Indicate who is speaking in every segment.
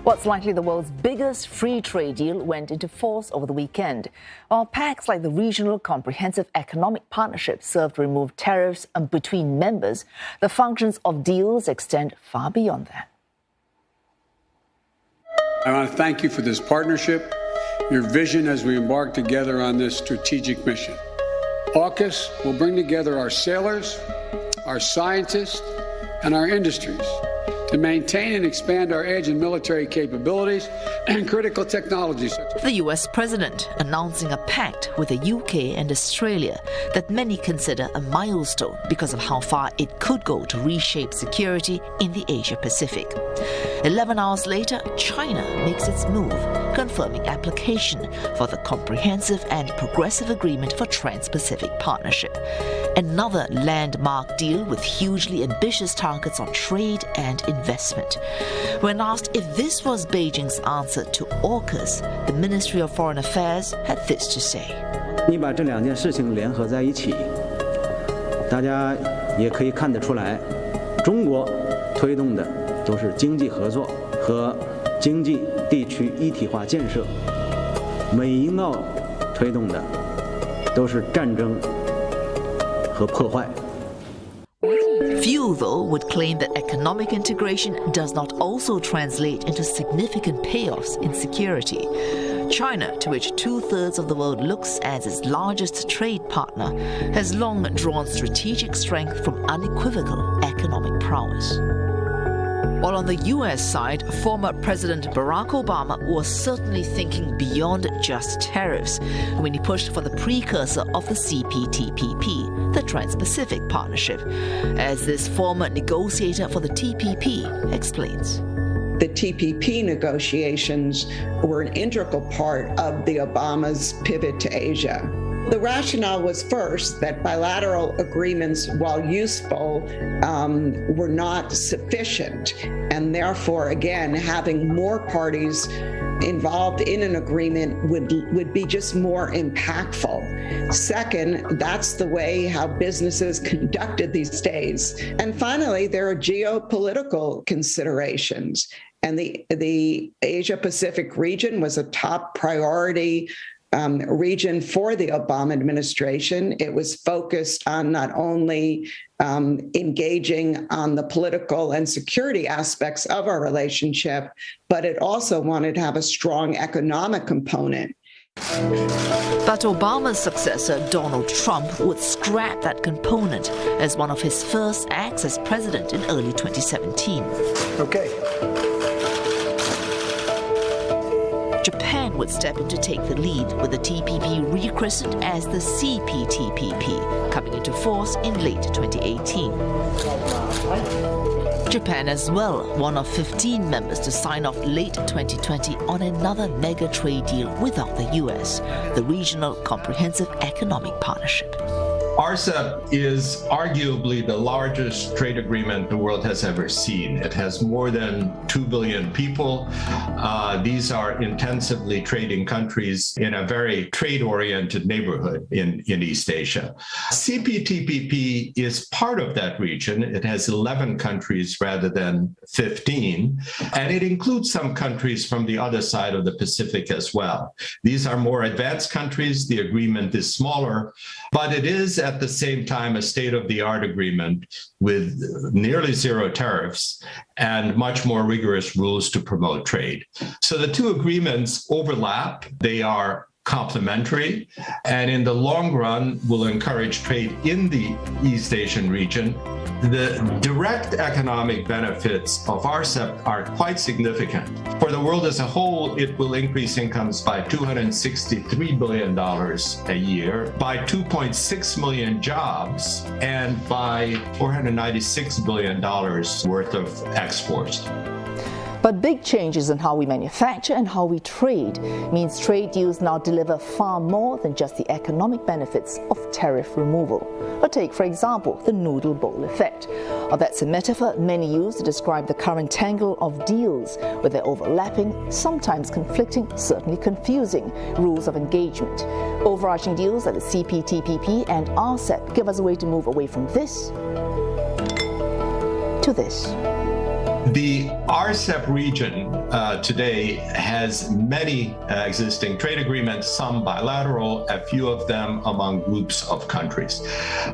Speaker 1: What's likely the world's biggest free trade deal went into force over the weekend, while pacts like the Regional Comprehensive Economic Partnership serve to remove tariffs between members. The functions of deals extend far beyond that.
Speaker 2: I want to thank you for this partnership, your vision as we embark together on this strategic mission. AUKUS will bring together our sailors, our scientists, and our industries to maintain and expand our edge in military capabilities and critical technologies.
Speaker 1: The US president announcing a pact with the UK and Australia that many consider a milestone because of how far it could go to reshape security in the Asia-Pacific. 11 hours later, China makes its move, confirming application for the Comprehensive and Progressive Agreement for Trans-Pacific Partnership. Another landmark deal with hugely ambitious targets on trade and investment. When asked if this was Beijing's answer to AUKUS, the Ministry of Foreign Affairs had this to say.
Speaker 3: 你把这两件事情联合在一起，大家也可以看得出来，中国推动的都是经济合作和经济地区一体化建设，美英澳推动的都是战争和破坏。
Speaker 1: Few, though, would claim that economic integration does not also translate into significant payoffs in security. China, to which two-thirds of the world looks as its largest trade partner, has long drawn strategic strength from unequivocal economic prowess. While on the US side, former President Barack Obama was certainly thinking beyond just tariffs when he pushed for the precursor of the CPTPP, the Trans-Pacific Partnership, as this former negotiator for the TPP explains.
Speaker 4: The TPP negotiations were an integral part of the Obama's pivot to Asia. The rationale was first that bilateral agreements, while useful, were not sufficient, and therefore, again, having more parties involved in an agreement would be just more impactful. Second, that's the way how businesses conducted these days. And finally, there are geopolitical considerations, and the Asia-Pacific region was a top priority region for the Obama administration. It was focused on not only engaging on the political and security aspects of our relationship, but it also wanted to have a strong economic component.
Speaker 1: But Obama's successor, Donald Trump, would scrap that component as one of his first acts as president in early 2017.
Speaker 5: Okay.
Speaker 1: Japan would step in to take the lead, with the TPP rechristened as the CPTPP, coming into force in late 2018. Japan as well, one of 15 members to sign off late 2020 on another mega trade deal without the US, the Regional Comprehensive Economic Partnership.
Speaker 6: RCEP is arguably the largest trade agreement the world has ever seen. It has more than 2 billion people. These are intensively trading countries in a very trade-oriented neighborhood in East Asia. CPTPP is part of that region. It has 11 countries rather than 15, and it includes some countries from the other side of the Pacific as well. These are more advanced countries. The agreement is smaller, but it is at the same time a state-of-the-art agreement with nearly zero tariffs and much more rigorous rules to promote trade. So the two agreements overlap. They are complementary, and in the long run will encourage trade in the East Asian region. The direct economic benefits of RCEP are quite significant. For the world as a whole, it will increase incomes by $263 billion a year, by 2.6 million jobs, and by $496 billion worth of exports.
Speaker 1: But big changes in how we manufacture and how we trade means trade deals now deliver far more than just the economic benefits of tariff removal. Or take, for example, the noodle bowl effect. Or that's a metaphor many use to describe the current tangle of deals with their overlapping, sometimes conflicting, certainly confusing rules of engagement. Overarching deals like the CPTPP and RCEP give us a way to move away from this to this.
Speaker 6: The RCEP region today has many existing trade agreements, some bilateral, a few of them among groups of countries.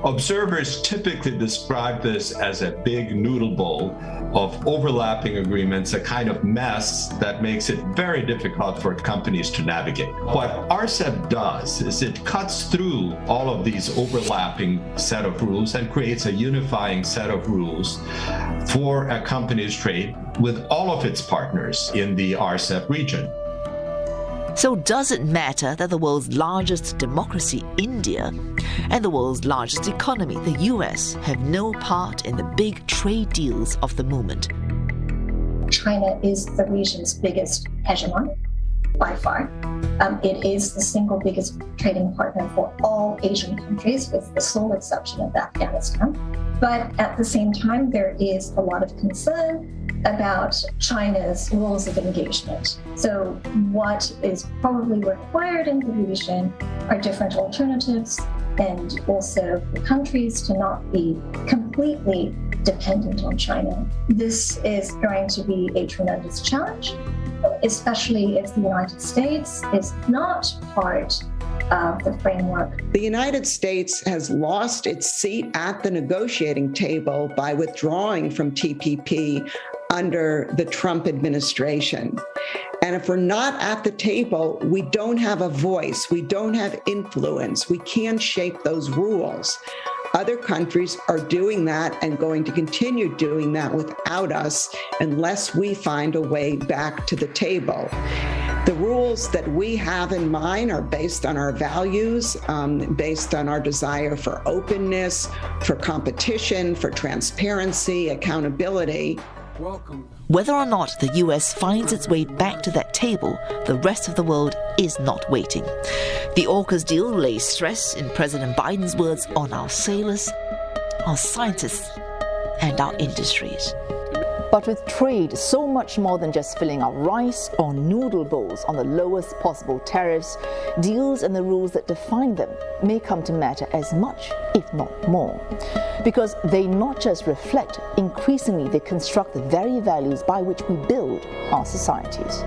Speaker 6: Observers typically describe this as a big noodle bowl of overlapping agreements, a kind of mess that makes it very difficult for companies to navigate. What RCEP does is it cuts through all of these overlapping set of rules and creates a unifying set of rules for a company's trade with all of its partners in the RCEP region.
Speaker 1: So does it matter that the world's largest democracy, India, and the world's largest economy, the US, have no part in the big trade deals of the moment?
Speaker 5: China is the region's biggest hegemon by far. It is the single biggest trading partner for all Asian countries, with the sole exception of Afghanistan. But at the same time, there is a lot of concern about China's rules of engagement. So what is probably required in the region are different alternatives, and also for countries to not be completely dependent on China. This is going to be a tremendous challenge, especially if the United States is not part of the framework.
Speaker 4: The United States has lost its seat at the negotiating table by withdrawing from TPP under the Trump administration. And if we're not at the table, we don't have a voice, we don't have influence, we can't shape those rules. Other countries are doing that and going to continue doing that without us unless we find a way back to the table. The rules that we have in mind are based on our values, based on our desire for openness, for competition, for transparency, accountability.
Speaker 1: Whether or not the US finds its way back to that table, the rest of the world is not waiting. The AUKUS deal lays stress, in President Biden's words, on our sailors, our scientists, and our industries.
Speaker 7: But with trade so much more than just filling our rice or noodle bowls on the lowest possible tariffs, deals and the rules that define them may come to matter as much, if not more. Because they not just reflect, increasingly they construct the very values by which we build our societies.